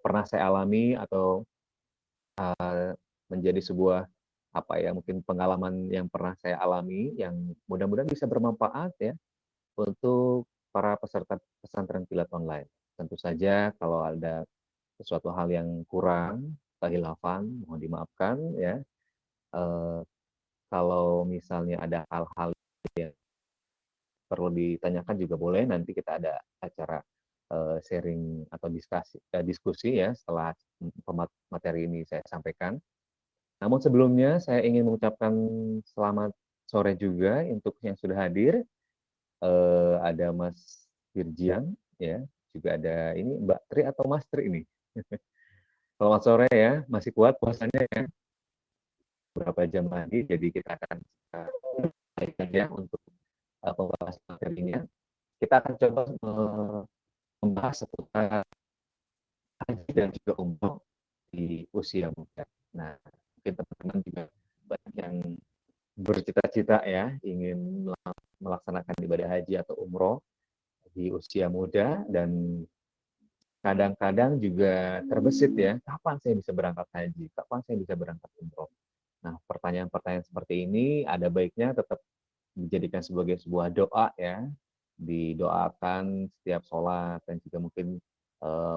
pernah saya alami atau menjadi sebuah mungkin pengalaman yang pernah saya alami yang mudah-mudahan bisa bermanfaat ya untuk para peserta pesantren kilat online. Tentu saja kalau ada sesuatu hal yang kurang, kehilafan, mohon dimaafkan ya. Kalau misalnya ada hal-hal yang perlu ditanyakan juga boleh, nanti kita ada acara sharing atau diskusi ya setelah materi ini saya sampaikan. Namun sebelumnya saya ingin mengucapkan selamat sore juga untuk yang sudah hadir. Ada Mas Virjian ya, juga ada ini Mbak Tri atau Mas Tri ini. Selamat sore ya, masih kuat puasanya ya. Beberapa jam lagi, jadi kita akan baikkan ya untuk pembahasan materinya. Kita akan coba membahas seputar haji dan juga umroh di usia muda. Nah, mungkin teman-teman juga banyak yang bercita-cita ya ingin melaksanakan ibadah haji atau umroh di usia muda, dan kadang-kadang juga terbesit ya, kapan saya bisa berangkat haji, kapan saya bisa berangkat umroh. Nah, pertanyaan-pertanyaan seperti ini ada baiknya tetap dijadikan sebagai sebuah doa ya, didoakan setiap sholat dan juga mungkin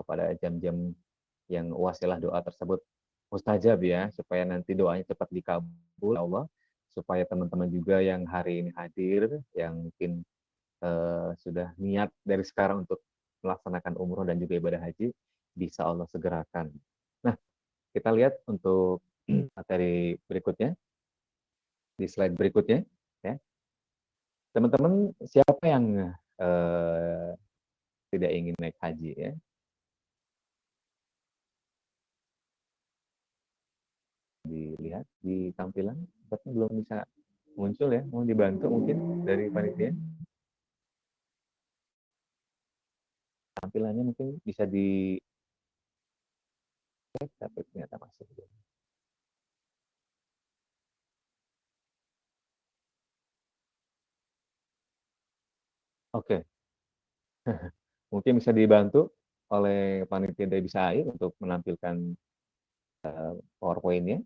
pada jam-jam yang wasilah doa tersebut mustajab ya, supaya nanti doanya cepat dikabul Allah, supaya teman-teman juga yang hari ini hadir, yang mungkin sudah niat dari sekarang untuk melaksanakan umroh dan juga ibadah haji, bisa Allah segerakan. Nah, kita lihat untuk materi berikutnya, di slide berikutnya. Ya. Teman-teman, siapa yang tidak ingin naik haji ya? Dilihat di tampilan, sepertinya belum bisa muncul ya. Mau dibantu mungkin dari panitia? Tampilannya mungkin bisa di cek, tapi ternyata masih belum. Oke, mungkin bisa dibantu oleh panitia dari Bisa Air untuk menampilkan PowerPoint-nya.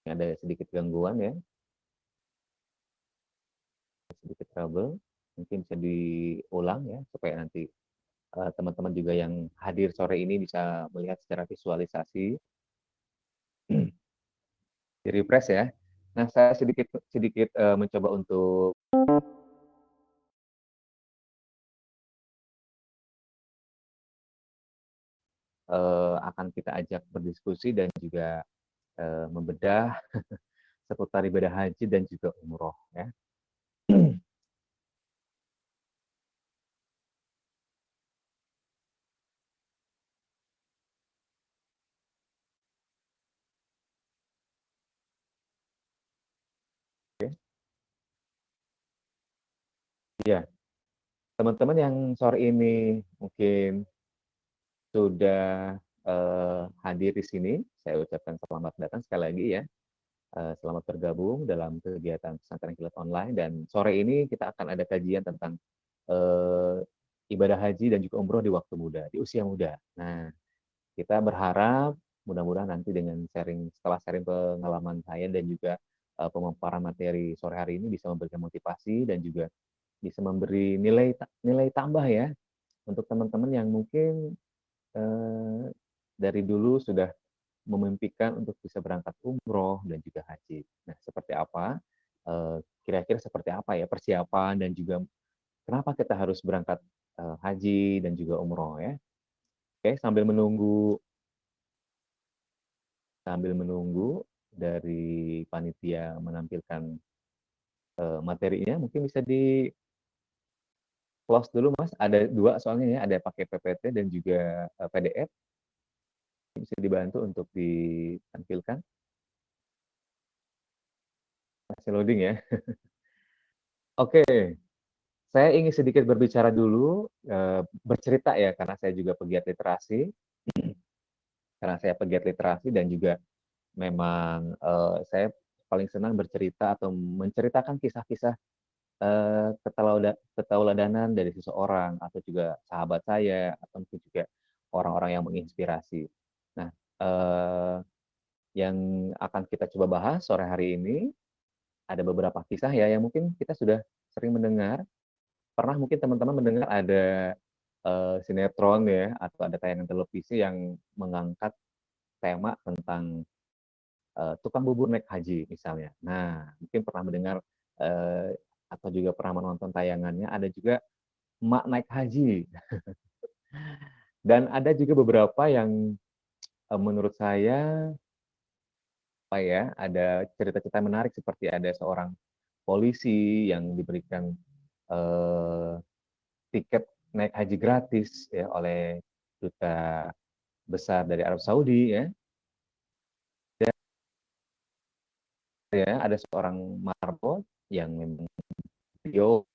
Ada sedikit gangguan ya, sedikit trouble. Mungkin bisa diulang ya, supaya nanti teman-teman juga yang hadir sore ini bisa melihat secara visualisasi. Di refresh ya. Nah, saya sedikit sedikit mencoba untuk akan kita ajak berdiskusi dan juga membedah seputar ibadah haji dan juga umroh ya. Oke. Ya, teman-teman yang sore ini mungkin sudah hadir di sini, saya ucapkan selamat datang sekali lagi ya. Selamat bergabung dalam kegiatan pesantren kilat online, dan sore ini kita akan ada kajian tentang ibadah haji dan juga umroh di waktu muda, di usia muda. Nah, kita berharap mudah-mudahan nanti dengan setelah sharing pengalaman saya dan juga pemaparan materi sore hari ini bisa memberikan motivasi dan juga bisa memberi nilai tambah ya untuk teman-teman yang mungkin dari dulu sudah memimpikan untuk bisa berangkat umroh dan juga haji. Nah, seperti apa? Kira-kira seperti apa ya persiapan dan juga kenapa kita harus berangkat haji dan juga umroh ya? Oke, sambil menunggu dari panitia menampilkan materinya, mungkin bisa di close dulu Mas. Ada dua soalnya ya, ada pakai PPT dan juga PDF. Bisa dibantu untuk ditampilkan. Masih loading ya. Oke, saya ingin sedikit berbicara dulu, bercerita ya, karena saya juga pegiat literasi. Karena saya pegiat literasi dan juga memang saya paling senang bercerita atau menceritakan kisah-kisah Ketauladanan dari seseorang atau juga sahabat saya atau mungkin juga orang-orang yang menginspirasi. Nah, yang akan kita coba bahas sore hari ini ada beberapa kisah ya yang mungkin kita sudah sering mendengar. Pernah mungkin teman-teman mendengar ada sinetron ya atau ada tayangan televisi yang mengangkat tema tentang tukang bubur naik haji misalnya. Nah, mungkin pernah mendengar atau juga pernah menonton tayangannya, ada juga emak naik haji. Dan ada juga beberapa yang menurut saya apa ya, ada cerita-cerita menarik seperti ada seorang polisi yang diberikan eh, tiket naik haji gratis ya oleh duta besar dari Arab Saudi ya. Dan ya ada seorang marbot yang memang beliau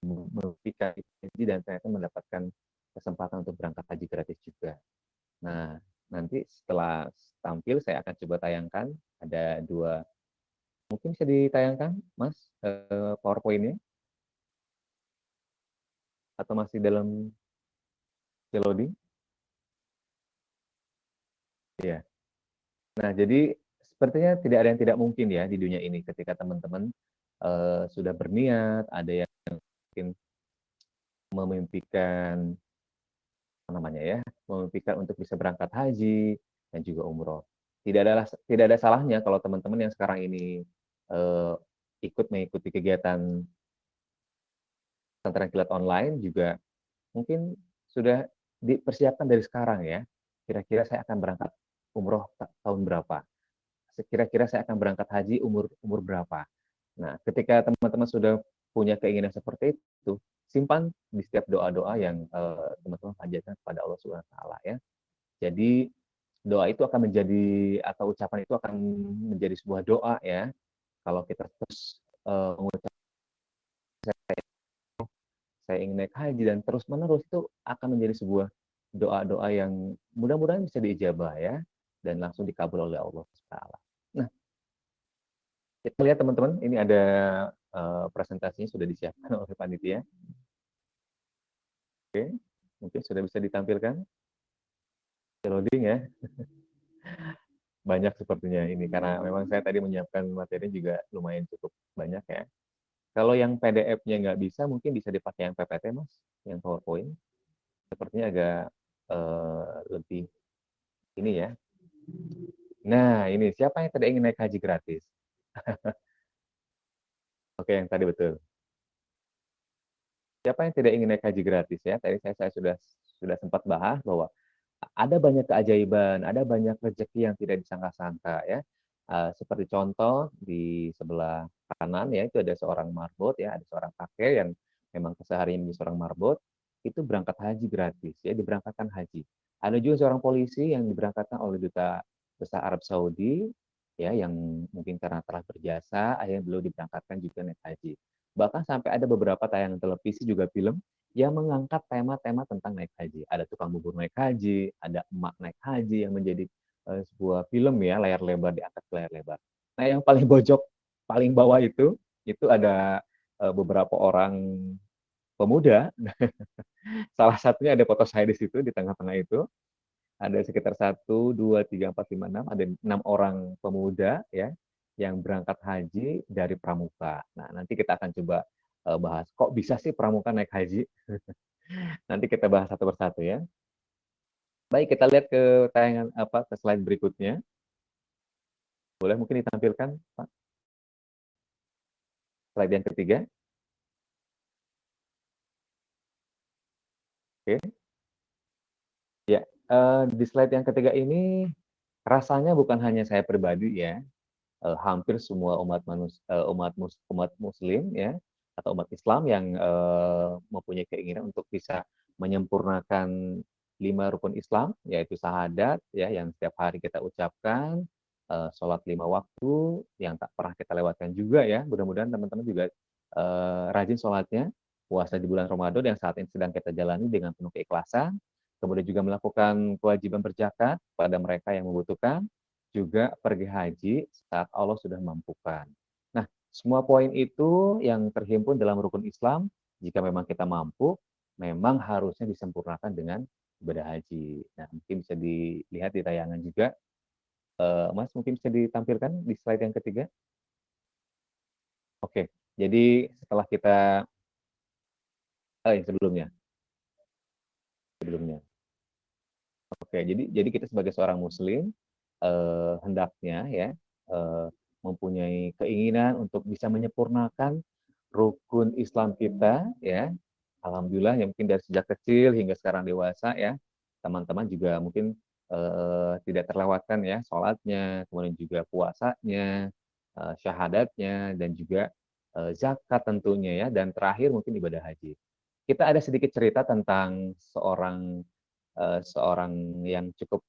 memberikan haji dan ternyata mendapatkan kesempatan untuk berangkat haji gratis juga. Nah, nanti setelah tampil saya akan coba tayangkan ada dua, mungkin bisa ditayangkan Mas PowerPoint-nya atau masih dalam loading? Iya. Nah, jadi sepertinya tidak ada yang tidak mungkin ya di dunia ini ketika teman-teman sudah berniat, ada yang mungkin memimpikan apa namanya ya, memimpikan untuk bisa berangkat haji dan juga umroh. Tidak ada salahnya kalau teman-teman yang sekarang ini eh, ikut mengikuti kegiatan pesantren kilat online juga mungkin sudah dipersiapkan dari sekarang ya. Kira-kira saya akan berangkat umroh tahun berapa? Kira-kira saya akan berangkat haji umur umur berapa? Nah, ketika teman-teman sudah punya keinginan seperti itu, simpan di setiap doa-doa yang teman-teman panjatkan kepada Allah Subhanahu wa taala ya. Jadi doa itu akan menjadi atau ucapan itu akan menjadi sebuah doa ya. Kalau kita terus mengucap saya ingin naik haji dan terus-menerus itu akan menjadi sebuah doa-doa yang mudah-mudahan bisa diijabah ya dan langsung dikabul oleh Allah Taala. Nah, kita lihat teman-teman, ini ada presentasinya sudah disiapkan oleh panitia. Oke, mungkin sudah bisa ditampilkan. Loading ya, banyak sepertinya ini karena memang saya tadi menyiapkan materi juga lumayan cukup banyak ya. Kalau yang PDF-nya nggak bisa, mungkin bisa dipakai yang PPT Mas, yang PowerPoint. Sepertinya agak lebih ini ya. Nah, ini siapa yang tidak ingin naik haji gratis? Oke, yang tadi betul. Siapa yang tidak ingin naik haji gratis ya? Tadi saya sudah sempat bahas bahwa ada banyak keajaiban, ada banyak rezeki yang tidak disangka-sangka ya. Seperti contoh di sebelah kanan ya itu ada seorang marbot ya, ada seorang kakek yang memang keseharian menjadi seorang marbot itu berangkat haji gratis ya, diberangkatkan haji. Ada juga seorang polisi yang diberangkatkan oleh duta besar Arab Saudi ya yang mungkin karena telah berjasa akhirnya beliau diberangkatkan juga naik haji. Bahkan sampai ada beberapa tayangan televisi juga film yang mengangkat tema-tema tentang naik haji. Ada tukang bubur naik haji, ada emak naik haji yang menjadi sebuah film ya, layar lebar diangkat ke layar lebar. Nah, yang paling pojok, paling bawah itu ada beberapa orang pemuda. Salah satunya ada foto saya di situ di tengah-tengah itu. Ada sekitar 1, 2, 3, 4, 5, 6, ada 6 orang pemuda ya yang berangkat haji dari pramuka. Nah, nanti kita akan coba bahas kok bisa sih pramuka naik haji. Nanti kita bahas satu persatu ya. Baik, kita lihat ke tayangan apa ke slide berikutnya. Boleh mungkin ditampilkan, Pak? Slide yang ketiga. Oke. Ya, di slide yang ketiga ini rasanya bukan hanya saya pribadi ya, hampir semua umat muslim ya atau umat Islam yang mempunyai keinginan untuk bisa menyempurnakan 5 rukun Islam yaitu syahadat ya yang setiap hari kita ucapkan, sholat 5 waktu yang tak pernah kita lewatkan juga ya. Mudah-mudahan teman-teman juga rajin sholatnya, puasa di bulan Ramadan yang saat ini sedang kita jalani dengan penuh keikhlasan, kemudian juga melakukan kewajiban berzakat pada mereka yang membutuhkan, juga pergi haji saat Allah sudah mampukan. Nah, Semua poin itu yang terhimpun dalam rukun Islam, jika memang kita mampu, memang harusnya disempurnakan dengan ibadah haji. Nah, mungkin bisa dilihat di tayangan juga. Mas, mungkin bisa ditampilkan di slide yang ketiga. Oke, jadi setelah kita, sebelumnya, sebelumnya. Oke, jadi kita sebagai seorang Muslim hendaknya ya mempunyai keinginan untuk bisa menyempurnakan rukun Islam kita ya. Alhamdulillah ya mungkin dari sejak kecil hingga sekarang dewasa ya, teman-teman juga mungkin tidak terlewatkan ya sholatnya, kemudian juga puasanya, syahadatnya, dan juga zakat tentunya ya, dan terakhir mungkin ibadah haji. Kita ada sedikit cerita tentang seorang yang cukup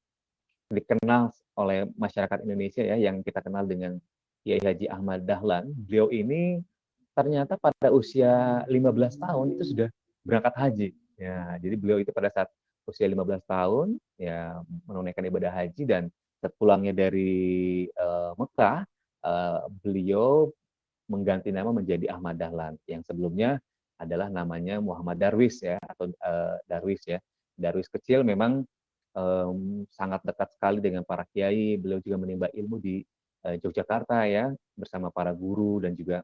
dikenal oleh masyarakat Indonesia ya, yang kita kenal dengan Kiai Haji Ahmad Dahlan. Beliau ini ternyata pada usia 15 tahun itu sudah berangkat haji. Ya, jadi beliau itu pada saat usia 15 tahun ya menunaikan ibadah haji, dan sepulangnya dari Mekah, beliau mengganti nama menjadi Ahmad Dahlan, yang sebelumnya adalah namanya Muhammad Darwis ya, atau Darwis ya. Darwis kecil memang sangat dekat sekali dengan para kiai. Beliau juga menimba ilmu di Yogyakarta ya, bersama para guru dan juga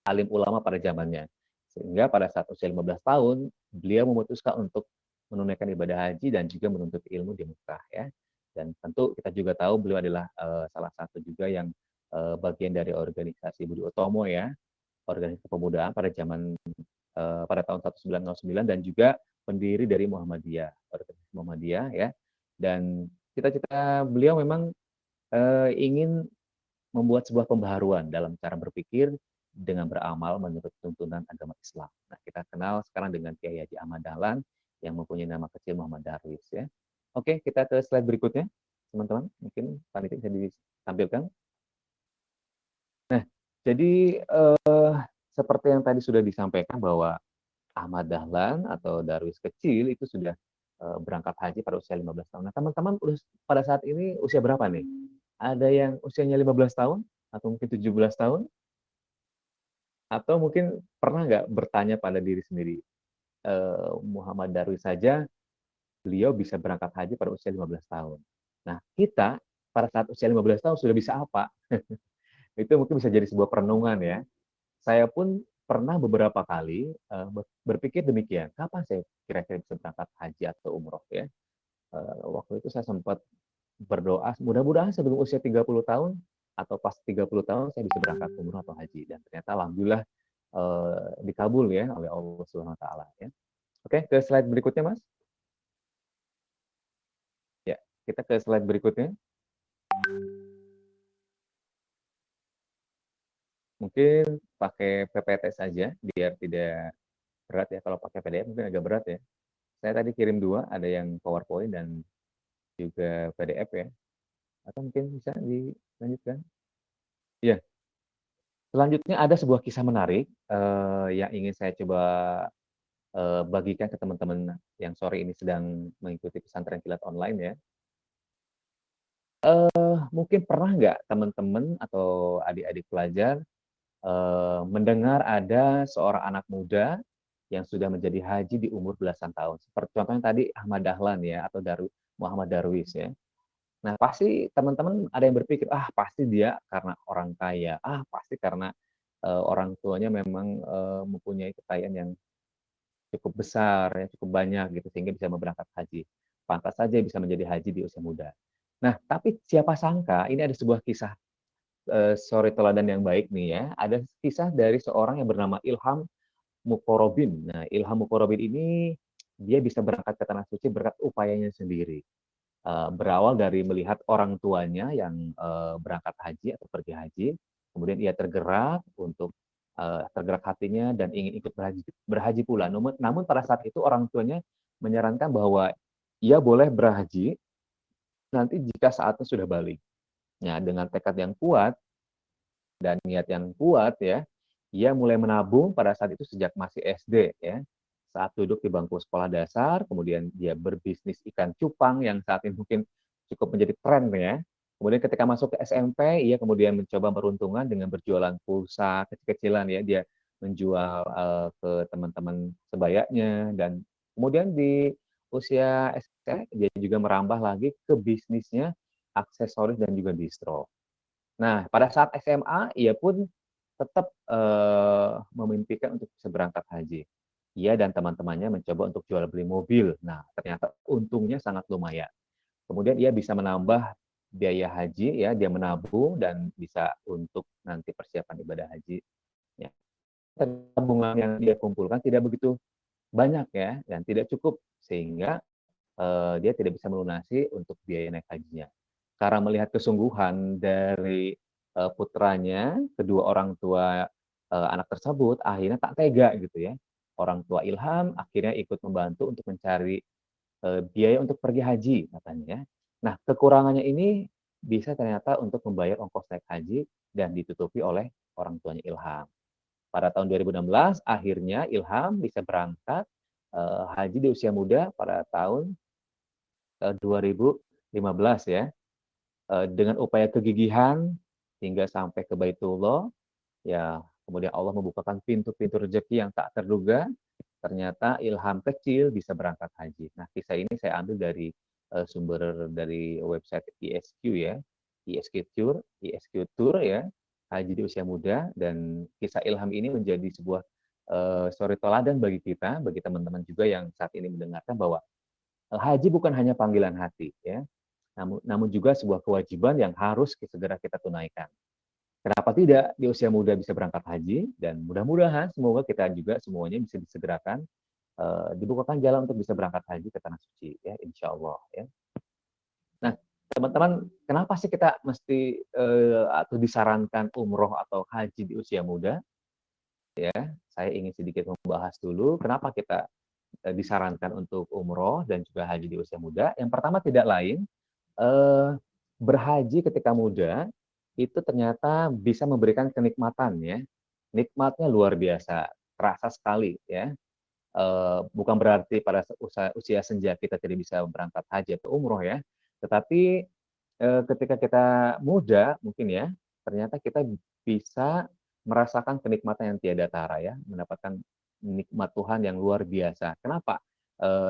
alim ulama pada zamannya. Sehingga pada saat usia 15 tahun, beliau memutuskan untuk menunaikan ibadah haji dan juga menuntut ilmu di Mekah ya. Dan tentu kita juga tahu beliau adalah salah satu juga yang bagian dari organisasi Budi Utomo ya, organisasi kepemudaan pada zaman pada tahun 1909, dan juga pendiri dari Muhammadiyah, organisasi Muhammadiyah ya. Dan cita-cita beliau memang ingin membuat sebuah pembaharuan dalam cara berpikir dengan beramal menurut tuntunan agama Islam. Nah, kita kenal sekarang dengan Kiai Haji Ahmad Dahlan yang mempunyai nama kecil Muhammad Darwis ya. Oke, kita ke slide berikutnya, teman-teman. Mungkin panitia bisa ditampilkan. Nah, jadi seperti yang tadi sudah disampaikan bahwa Ahmad Dahlan atau Darwis kecil itu sudah berangkat haji pada usia 15 tahun. Nah, teman-teman pada saat ini usia berapa nih? Ada yang usianya 15 tahun atau mungkin 17 tahun? Atau mungkin pernah nggak bertanya pada diri sendiri, Muhammad Darwis saja beliau bisa berangkat haji pada usia 15 tahun. Nah, kita pada saat usia 15 tahun sudah bisa apa? Itu mungkin bisa jadi sebuah perenungan ya. Saya pun pernah beberapa kali berpikir demikian, kapan saya kira-kira bisa berangkat haji atau umroh ya. Waktu itu saya sempat berdoa, mudah-mudahan sebelum usia 30 tahun atau pas 30 tahun saya bisa berangkat umroh atau haji. Dan ternyata alhamdulillah dikabul ya oleh Allah Subhanahu wa taala ya. Oke, ke slide berikutnya, Mas. Ya, kita ke slide berikutnya. Mungkin pakai PPT saja biar tidak berat ya. Kalau pakai PDF mungkin agak berat ya. Saya tadi kirim dua, ada yang PowerPoint dan juga PDF ya. Atau mungkin bisa dilanjutkan. Ya, selanjutnya ada sebuah kisah menarik yang ingin saya coba bagikan ke teman-teman yang sore ini sedang mengikuti pesantren kilat online ya. Mungkin pernah nggak teman-teman atau adik-adik pelajar mendengar ada seorang anak muda yang sudah menjadi haji di umur belasan tahun. Seperti contohnya tadi Ahmad Dahlan ya, atau Muhammad Darwis ya. Nah, pasti teman-teman ada yang berpikir, ah pasti dia karena orang kaya, ah pasti karena orang tuanya memang mempunyai kekayaan yang cukup besar, ya, cukup banyak gitu, sehingga bisa berangkat haji. Pantas saja bisa menjadi haji di usia muda. Nah, tapi siapa sangka ini ada sebuah kisah suri teladan yang baik nih ya. Ada kisah dari seorang yang bernama Ilham Mukorobin. Nah, Ilham Mukorobin ini dia bisa berangkat ke tanah suci berkat upayanya sendiri. Berawal dari melihat orang tuanya yang berangkat haji atau pergi haji, kemudian ia tergerak untuk tergerak hatinya dan ingin ikut berhaji pula. Namun pada saat itu orang tuanya menyarankan bahwa ia boleh berhaji nanti jika saatnya sudah balik. Nah, dengan tekad yang kuat dan niat yang kuat ya, ia mulai menabung pada saat itu sejak masih SD ya. Saat duduk di bangku sekolah dasar, kemudian dia berbisnis ikan cupang yang saat ini mungkin cukup menjadi tren ya. Kemudian ketika masuk ke SMP, ia kemudian mencoba peruntungan dengan berjualan pulsa kecil-kecilan ya, dia menjual ke teman-teman sebayanya, dan kemudian di usia SMP dia juga merambah lagi ke bisnisnya aksesoris dan juga distro. Nah, pada saat SMA ia pun tetap memimpikan untuk bisa berangkat haji. Ia dan teman-temannya mencoba untuk jual beli mobil. Nah, ternyata untungnya sangat lumayan. Kemudian ia bisa menambah biaya haji ya, dia menabung dan bisa untuk nanti persiapan ibadah haji. Ya. Tabungan yang dia kumpulkan tidak begitu banyak ya, dan tidak cukup sehingga dia tidak bisa melunasi untuk biaya naik hajinya. Karena melihat kesungguhan dari putranya, kedua orang tua anak tersebut akhirnya tak tega gitu ya. Orang tua Ilham akhirnya ikut membantu untuk mencari biaya untuk pergi haji katanya. Nah, kekurangannya ini bisa ternyata untuk membayar ongkos naik haji dan ditutupi oleh orang tuanya Ilham. Pada tahun 2016 akhirnya Ilham bisa berangkat haji di usia muda pada tahun 2015 ya. Dengan upaya kegigihan hingga sampai ke Baitullah, ya kemudian Allah membukakan pintu-pintu rezeki yang tak terduga. Ternyata Ilham kecil bisa berangkat haji. Nah, kisah ini saya ambil dari sumber dari website ISQ ya, ISQ Tour ya, haji di usia muda, dan kisah Ilham ini menjadi sebuah story teladan bagi kita, bagi teman-teman juga yang saat ini mendengarkan bahwa haji bukan hanya panggilan hati ya, namun juga sebuah kewajiban yang harus segera kita tunaikan. Kenapa tidak di usia muda bisa berangkat haji, dan mudah-mudahan semoga kita juga semuanya bisa disegerakan dibukakan jalan untuk bisa berangkat haji ke tanah suci ya, insya Allah ya. Nah, teman-teman, kenapa sih kita mesti atau disarankan umroh atau haji di usia muda? Ya, saya ingin sedikit membahas dulu kenapa kita disarankan untuk umroh dan juga haji di usia muda. Yang pertama tidak lain, eh, berhaji ketika muda itu ternyata bisa memberikan kenikmatan ya. Nikmatnya luar biasa, terasa sekali ya. Bukan berarti pada usia senja kita tidak bisa berangkat haji atau umroh ya. Tetapi ketika kita muda mungkin ya, ternyata kita bisa merasakan kenikmatan yang tiada tara ya, mendapatkan nikmat Tuhan yang luar biasa. Kenapa?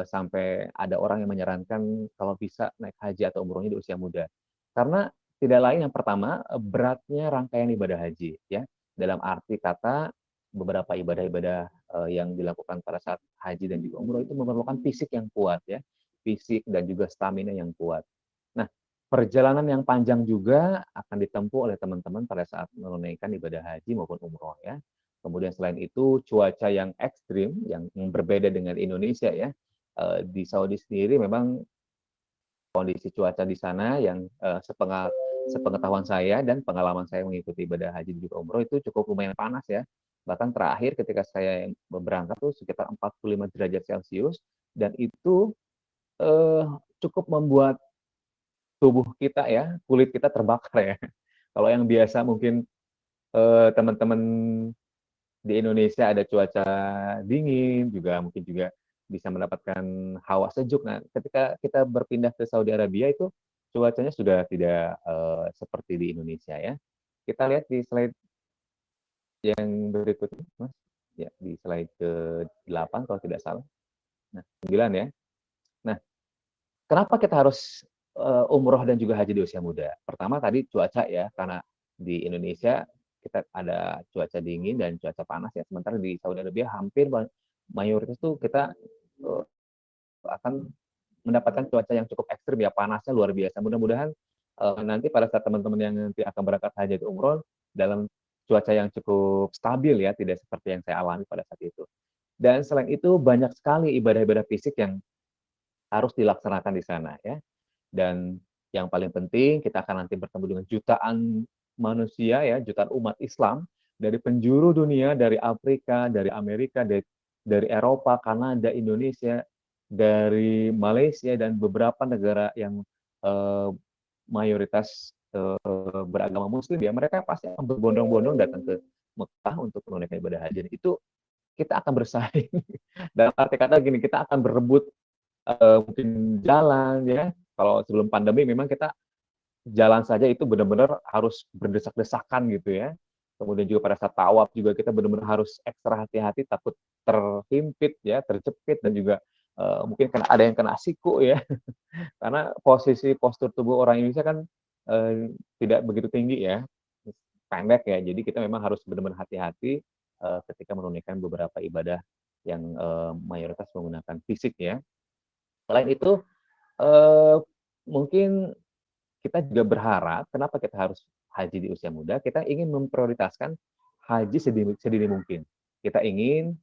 Sampai ada orang yang menyarankan kalau bisa naik haji atau umrohnya di usia muda. Karena tidak lain, yang pertama beratnya rangkaian ibadah haji ya. Dalam arti kata beberapa ibadah-ibadah yang dilakukan pada saat haji dan juga umroh itu memerlukan fisik yang kuat ya, fisik dan juga stamina yang kuat. Nah, perjalanan yang panjang juga akan ditempuh oleh teman-teman pada saat menunaikan ibadah haji maupun umroh ya. Kemudian selain itu cuaca yang ekstrim yang berbeda dengan Indonesia ya. Di Saudi sendiri memang kondisi cuaca di sana yang sepengetahuan saya dan pengalaman saya mengikuti ibadah haji dan juga umroh itu cukup lumayan panas ya. Bahkan terakhir ketika saya berangkat tuh sekitar 45 derajat Celcius, dan itu eh, cukup membuat tubuh kita ya, kulit kita terbakar ya. Kalau yang biasa mungkin teman-teman di Indonesia ada cuaca dingin, juga mungkin juga bisa mendapatkan hawa sejuk. Nah, ketika kita berpindah ke Saudi Arabia itu cuacanya sudah tidak seperti di Indonesia ya. Kita lihat di slide yang berikutnya, Mas. Ya, di slide ke-8 kalau tidak salah. Nah, 9 ya. Nah, kenapa kita harus umroh dan juga haji di usia muda? Pertama tadi cuaca ya, karena di Indonesia kita ada cuaca dingin dan cuaca panas ya, sementara di Saudi Arabia hampir mayoritas tuh kita akan mendapatkan cuaca yang cukup ekstrim ya, panasnya luar biasa. Mudah-mudahan nanti pada saat teman-teman yang nanti akan berangkat haji atau umroh dalam cuaca yang cukup stabil ya, tidak seperti yang saya alami pada saat itu. Dan selain itu banyak sekali ibadah-ibadah fisik yang harus dilaksanakan di sana ya. Dan yang paling penting kita akan nanti bertemu dengan jutaan manusia ya, jutaan umat Islam dari penjuru dunia, dari Afrika, dari Amerika, dari Eropa, Kanada, Indonesia, dari Malaysia dan beberapa negara yang eh, mayoritas beragama Muslim ya, mereka pasti akan berbondong-bondong datang ke Mekah untuk menunaikan ibadah haji. Dan itu kita akan bersaing. Dalam arti kata gini, kita akan berebut mungkin jalan ya. Kalau sebelum pandemi memang kita jalan saja itu benar-benar harus berdesak-desakan gitu ya. Kemudian juga pada saat tawaf juga kita benar-benar harus ekstra hati-hati takut terhimpit ya, terjepit dan juga mungkin ada yang kena siku ya. Karena posisi postur tubuh orang Indonesia kan tidak begitu tinggi ya, pendek ya. Jadi kita memang harus benar-benar hati-hati ketika menunaikan beberapa ibadah yang mayoritas menggunakan fisik ya. Selain itu, eee, mungkin kita juga berharap kenapa kita harus haji di usia muda, kita ingin memprioritaskan haji sedini sedini mungkin. Kita ingin,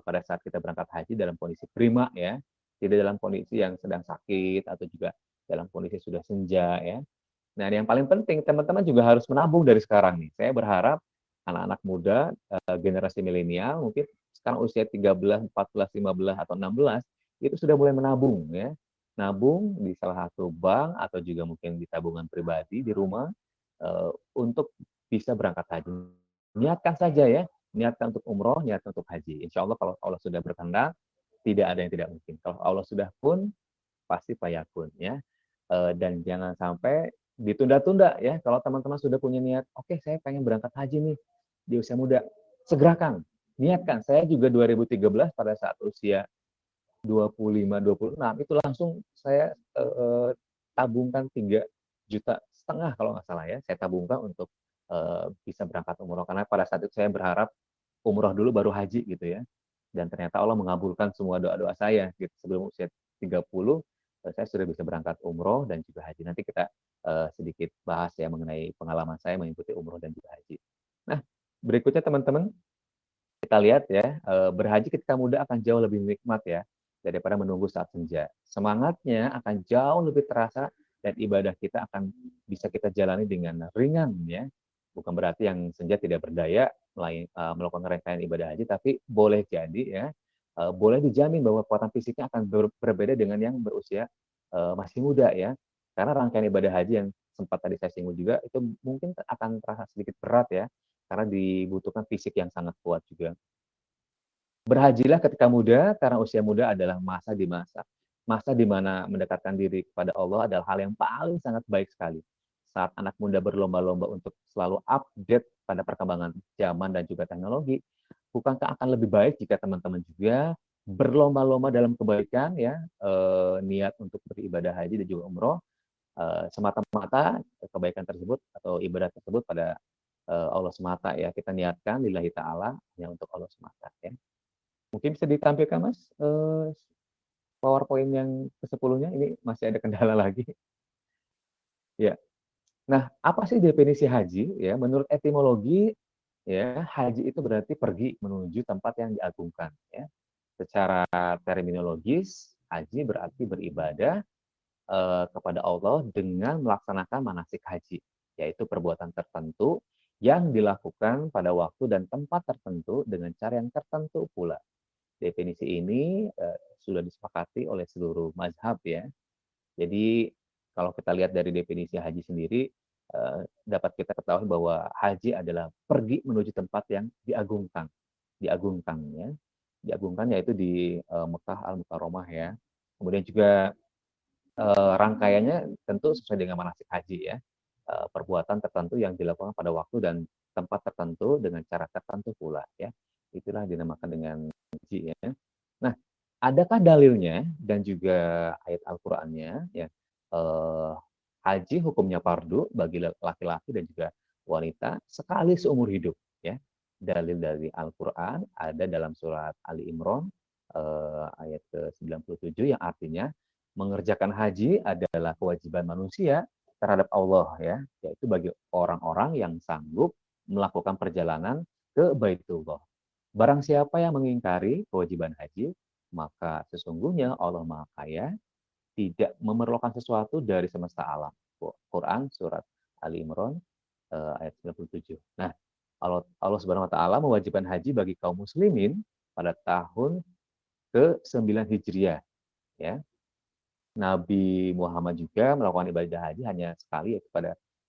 pada saat kita berangkat haji dalam kondisi prima ya, tidak dalam kondisi yang sedang sakit atau juga dalam kondisi sudah senja ya. Nah, yang paling penting teman-teman juga harus menabung dari sekarang nih. Saya berharap anak-anak muda, generasi milenial mungkin sekarang usia 13, 14, 15, atau 16, itu sudah mulai menabung ya. Nabung di salah satu bank atau juga mungkin di tabungan pribadi di rumah, untuk bisa berangkat haji. Niatkan saja ya, niatkan untuk umroh, niatkan untuk haji. Insya Allah kalau Allah sudah berkehendak, tidak ada yang tidak mungkin. Kalau Allah sudah pun, pasti fayakun ya. Dan jangan sampai ditunda-tunda ya. Kalau teman-teman sudah punya niat, oke saya pengen berangkat haji nih di usia muda, segerakan, niatkan. Saya juga 2013 pada saat usia 25, 26 itu langsung saya tabungkan 3,5 juta kalau nggak salah ya. Saya tabungkan untuk bisa berangkat umroh karena pada saat itu saya berharap umroh dulu baru haji gitu ya. Dan ternyata Allah mengabulkan semua doa-doa saya gitu. Sebelum usia 30, saya sudah bisa berangkat umroh dan juga haji. Nanti kita sedikit bahas ya mengenai pengalaman saya mengikuti umroh dan juga haji. Nah, berikutnya teman-teman, kita lihat ya, berhaji ketika muda akan jauh lebih nikmat ya daripada menunggu saat senja. Semangatnya akan jauh lebih terasa dan ibadah kita akan bisa kita jalani dengan ringan ya. Bukan berarti yang senja tidak berdaya melakukan rangkaian ibadah haji, tapi boleh jadi ya, boleh dijamin bahwa kekuatan fisiknya akan berbeda dengan yang berusia masih muda ya. Karena rangkaian ibadah haji yang sempat tadi saya singgung juga itu mungkin akan terasa sedikit berat ya, karena dibutuhkan fisik yang sangat kuat juga. Berhajilah ketika muda, karena usia muda adalah masa di mana mendekatkan diri kepada Allah adalah hal yang paling sangat baik sekali. Saat anak muda berlomba-lomba untuk selalu update pada perkembangan zaman dan juga teknologi, bukankah akan lebih baik jika teman-teman juga berlomba-lomba dalam kebaikan ya, niat untuk beribadah haji dan juga umroh, semata-mata kebaikan tersebut atau ibadah tersebut pada Allah semata ya. Kita niatkan lillahi ta'ala hanya untuk Allah semata ya. Mungkin bisa ditampilkan Mas, PowerPoint yang ke-10-nya ini masih ada kendala lagi. Ya. Nah, apa sih definisi haji ya? Menurut etimologi ya, haji itu berarti pergi menuju tempat yang diagungkan ya. Secara terminologis, haji berarti beribadah kepada Allah dengan melaksanakan manasik haji, yaitu perbuatan tertentu yang dilakukan pada waktu dan tempat tertentu dengan cara yang tertentu pula. Definisi ini sudah disepakati oleh seluruh mazhab ya. Jadi kalau kita lihat dari definisi haji sendiri, dapat kita ketahui bahwa haji adalah pergi menuju tempat yang diagungkan, diagungkan ya, diagungkan yaitu di Mekah Al-Mukarramah ya. Kemudian juga rangkaiannya tentu sesuai dengan manasik haji ya, perbuatan tertentu yang dilakukan pada waktu dan tempat tertentu dengan cara tertentu pula ya. Itulah dinamakan dengan haji ya. Nah, adakah dalilnya dan juga ayat Al-Qur'annya ya, haji hukumnya fardu bagi laki-laki dan juga wanita sekali seumur hidup ya. Dalil dari Al-Qur'an ada dalam surat Ali Imran ayat ke-97 yang artinya mengerjakan haji adalah kewajiban manusia terhadap Allah ya, yaitu bagi orang-orang yang sanggup melakukan perjalanan ke Baitullah. Barang siapa yang mengingkari kewajiban haji, maka sesungguhnya Allah Maha Kaya tidak memerlukan sesuatu dari semesta alam. Quran surat Ali Imran ayat 97. Nah, Allah Subhanahu wa taala mewajibkan haji bagi kaum muslimin pada tahun ke-9 Hijriah ya. Nabi Muhammad juga melakukan ibadah haji hanya sekali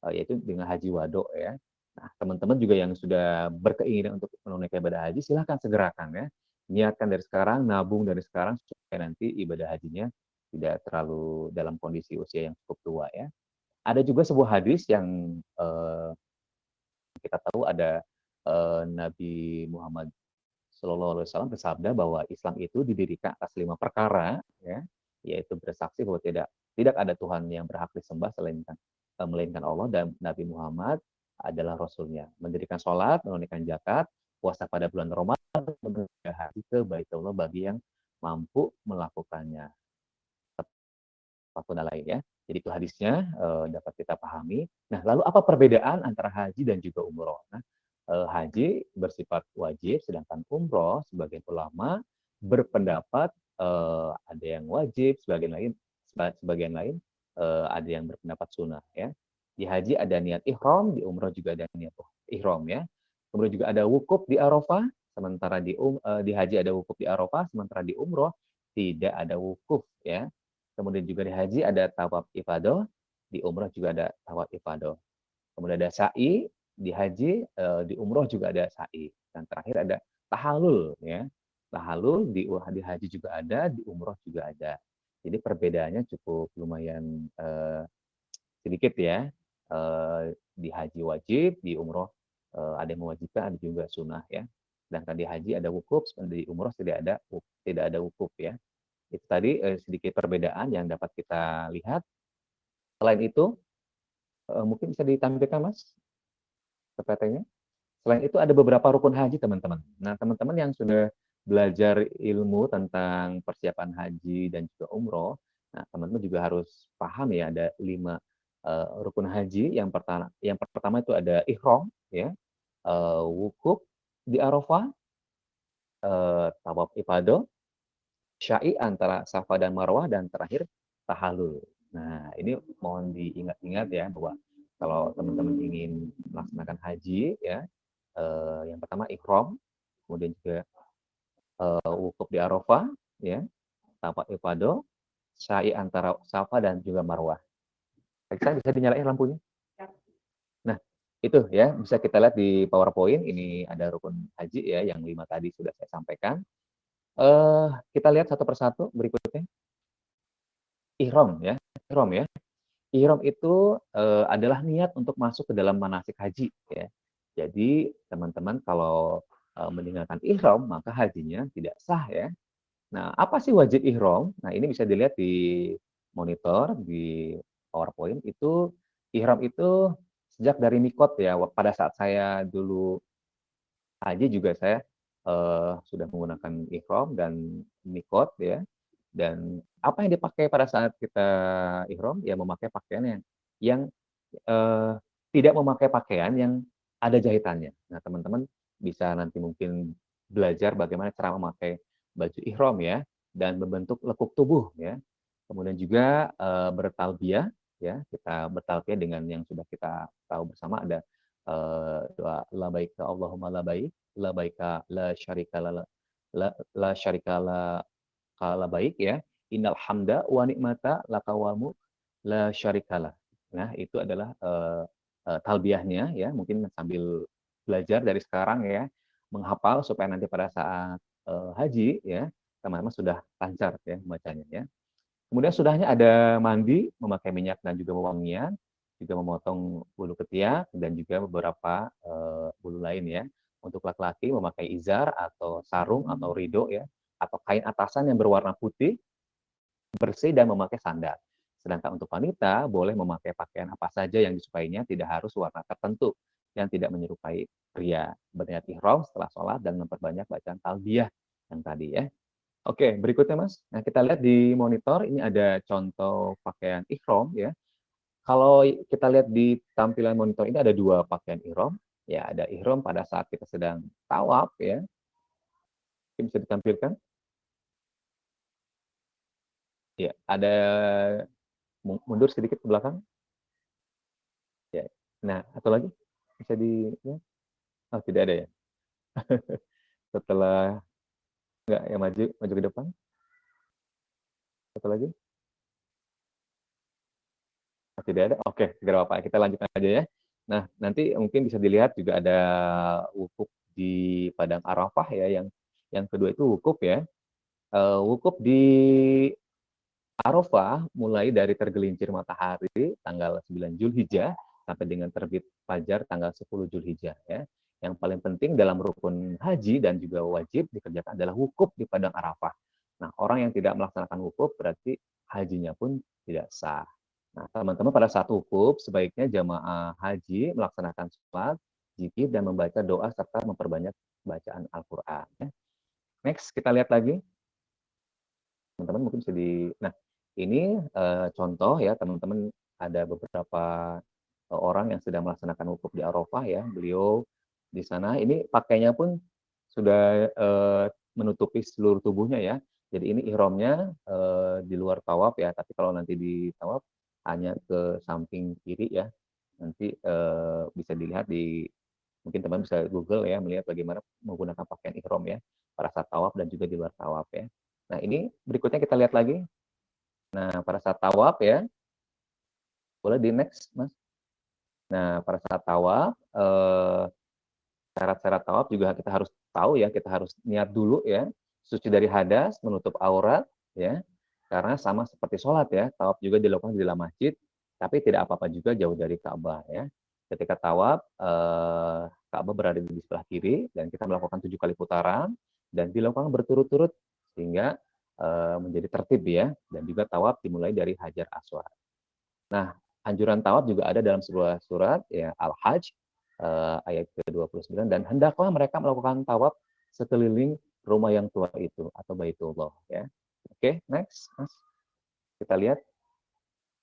yaitu dengan haji wado ya. Nah, teman-teman juga yang sudah berkeinginan untuk menunaikan ibadah haji silahkan segerakan ya. Niatkan dari sekarang, nabung dari sekarang supaya nanti ibadah hajinya tidak terlalu dalam kondisi usia yang cukup tua ya. Ada juga sebuah hadis yang kita tahu ada Nabi Muhammad Shallallahu Alaihi Wasallam bersabda bahwa Islam itu didirikan atas 5 perkara, ya, yaitu bersaksi bahwa tidak ada Tuhan yang berhak disembah melainkan Allah dan Nabi Muhammad adalah Rasulnya. Mendirikan sholat, menunaikan zakat, puasa pada bulan Ramadan, menunaikan haji ke Baitullah bagi yang mampu melakukannya. Fakta lain ya. Jadi itu hadisnya dapat kita pahami. Nah, lalu apa perbedaan antara haji dan juga umroh? Nah, haji bersifat wajib, sedangkan umroh sebagian ulama berpendapat ada yang wajib, sebagian lain ada yang berpendapat sunnah ya. Di haji ada niat ihram, di umroh juga ada niat ihram ya. Kemudian juga ada wukuf di Arafah, sementara di haji ada wukuf di Arafah, sementara di umroh tidak ada wukuf ya. Kemudian juga di haji ada tawaf ifadah, di umroh juga ada tawaf ifadah. Kemudian ada sa'i, di haji, di umroh juga ada sa'i. Dan terakhir ada tahalul ya. Tahalul di haji juga ada, di umroh juga ada. Jadi perbedaannya cukup lumayan sedikit ya. Di haji wajib, di umroh ada yang mewajibkan, ada juga sunnah ya. Sedangkan di haji ada wukuf, di umroh tidak ada wukuf ya. Itu tadi sedikit perbedaan yang dapat kita lihat. Selain itu, mungkin bisa ditampilkan Mas PPT-nya. Selain itu ada beberapa rukun haji teman-teman. Nah teman-teman yang sudah belajar ilmu tentang persiapan haji dan juga umroh, nah teman-teman juga harus paham ya ada 5 rukun haji. Yang pertama itu ada ihram, ya, wukuf di Arafah, tawaf ifadah, sya'i antara Safa dan Marwah, dan terakhir tahallul. Nah, ini mohon diingat-ingat ya bahwa kalau teman-teman ingin melaksanakan haji ya, yang pertama ihram, kemudian juga wukuf di Arafah ya, tawaf ifadah, sya'i antara Safa dan juga Marwah. Bisa dinyalain lampunya? Nah, itu ya bisa kita lihat di PowerPoint. Ini ada rukun haji ya yang 5 tadi sudah saya sampaikan. Kita lihat satu persatu berikutnya. Ihram ya, ihram ya. Ihram itu adalah niat untuk masuk ke dalam manasik haji ya. Jadi teman-teman kalau meninggalkan ihram maka hajinya tidak sah ya. Nah, apa sih wajib ihram? Nah, ini bisa dilihat di monitor di PowerPoint. Itu ihram itu sejak dari mikot ya. Pada saat saya dulu haji juga saya sudah menggunakan ihram dan mikot ya. Dan apa yang dipakai pada saat kita ihram? Ya memakai pakaian yang tidak memakai pakaian yang ada jahitannya. Nah, teman-teman bisa nanti mungkin belajar bagaimana cara memakai baju ihram ya dan membentuk lekuk tubuh ya. Kemudian juga bertalbiyah ya, kita bertalbiyah dengan yang sudah kita tahu bersama ada doa labaika Allahumma labaika la syarika la syarika la baik ya. Innal hamda wa ni'mata laka wal mulk la syarikalah. Nah, itu adalah talbiyahnya ya. Mungkin sambil belajar dari sekarang ya, menghafal supaya nanti pada saat haji ya, teman-teman sudah lancar ya membacanya ya. Kemudian sudahnya ada mandi, memakai minyak dan juga wewangian, juga memotong bulu ketiak dan juga beberapa bulu lain ya. Untuk laki-laki memakai izar atau sarung atau rido ya, atau kain atasan yang berwarna putih, bersih dan memakai sandal. Sedangkan untuk wanita boleh memakai pakaian apa saja yang disukainya, tidak harus warna tertentu yang tidak menyerupai pria. Berniat ihram setelah sholat dan memperbanyak bacaan talbiyah yang tadi ya. Oke, berikutnya Mas. Nah, kita lihat di monitor ini ada contoh pakaian ihram ya. Kalau kita lihat di tampilan monitor ini ada 2 pakaian ihram. Ya, ada ihram pada saat kita sedang tawaf ya. Mungkin bisa ditampilkan. Ya, ada mundur sedikit ke belakang. Ya. Nah, atau lagi bisa di ya. Oh, tidak ada ya. Setelah enggak yang maju ke depan. Satu lagi. Oh, tidak ada. Oke, tidak apa-apa. Kita lanjutkan aja ya. Nah, nanti mungkin bisa dilihat juga ada wukuf di Padang Arafah ya, yang kedua itu wukuf ya. Wukuf di Arafah mulai dari tergelincir matahari tanggal 9 Zulhijjah sampai dengan terbit fajar tanggal 10 Zulhijjah ya. Yang paling penting dalam rukun haji dan juga wajib dikerjakan adalah wukuf di padang Arafah. Nah, orang yang tidak melaksanakan wukuf berarti hajinya pun tidak sah. Nah, teman-teman pada saat wukuf sebaiknya jamaah haji melaksanakan sholat, zikir dan membaca doa serta memperbanyak bacaan Al-Qur'an ya. Next kita lihat lagi. Teman-teman mungkin bisa nah, ini contoh ya, teman-teman ada beberapa orang yang sedang melaksanakan wukuf di Arafah ya. Beliau di sana ini pakainya pun sudah menutupi seluruh tubuhnya ya. Jadi ini ihramnya di luar tawaf ya, tapi kalau nanti di tawaf hanya ke samping kiri ya. Nanti bisa dilihat di mungkin teman bisa Google ya, melihat bagaimana menggunakan pakaian ihram ya pada saat tawaf dan juga di luar tawaf ya. Nah, ini berikutnya kita lihat lagi. Nah, pada saat tawaf ya, boleh di next, Mas. Nah, pada saat tawaf, syarat-syarat tawaf juga kita harus tahu ya, kita harus niat dulu ya, suci dari hadas, menutup aurat ya, karena sama seperti sholat ya, tawaf juga dilakukan di dalam masjid, tapi tidak apa-apa juga jauh dari Ka'bah ya. Ketika tawaf, Ka'bah berada di sebelah kiri dan kita melakukan 7 kali putaran dan dilakukan berturut-turut sehingga menjadi tertib ya, dan juga tawaf dimulai dari Hajar Aswad. Nah, anjuran tawaf juga ada dalam sebuah surat ya Al-Hajj ayat ke-29 dan hendaklah mereka melakukan tawaf sekeliling rumah yang tua itu atau Baitullah ya. Oke, next, Mas. Kita lihat.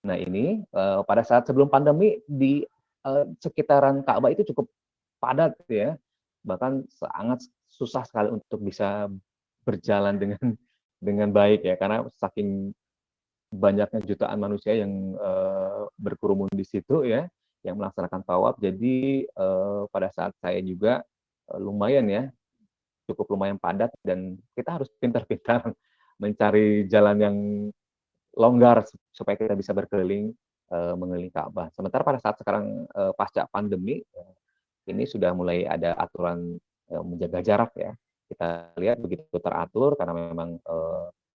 Nah, ini pada saat sebelum pandemi di sekitaran Ka'bah itu cukup padat ya. Bahkan sangat susah sekali untuk bisa berjalan dengan baik ya, karena saking banyaknya jutaan manusia yang berkerumun di situ ya, yang melaksanakan tawaf. Jadi pada saat saya juga lumayan ya, cukup lumayan padat dan kita harus pintar-pintar mencari jalan yang longgar supaya kita bisa berkeliling mengelilingi Ka'bah. Sementara pada saat sekarang pasca pandemi ini sudah mulai ada aturan menjaga jarak ya. Kita lihat begitu teratur karena memang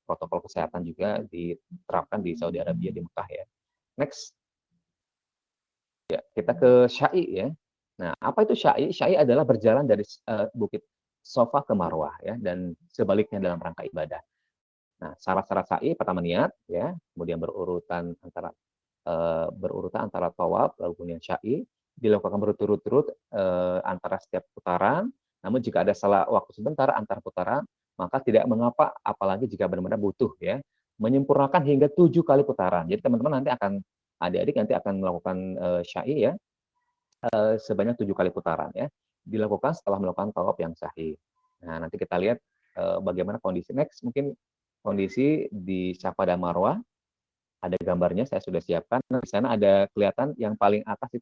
protokol kesehatan juga diterapkan di Saudi Arabia di Mekah ya. Next. Ya, kita ke Sya'i ya. Nah, apa itu Sya'i? Sya'i adalah berjalan dari Bukit Sofa ke Marwah ya dan sebaliknya dalam rangka ibadah. Nah, syarat-syarat Sya'i pertama niat ya, kemudian berurutan antara tawaf lalu kemudian Sya'i dilakukan berturut-turut antara setiap putaran. Namun jika ada salah waktu sebentar antar putaran, maka tidak mengapa apalagi jika benar-benar butuh ya. Menyempurnakan hingga 7 kali putaran. Jadi teman-teman nanti akan adik-adik nanti akan melakukan Sya'i ya sebanyak 7 kali putaran ya. Dilakukan setelah melakukan tawaf yang sahih. Nah, nanti kita lihat bagaimana kondisi next mungkin kondisi di Safa dan Marwah. Ada gambarnya saya sudah siapkan. Nah, di sana ada kelihatan yang paling atas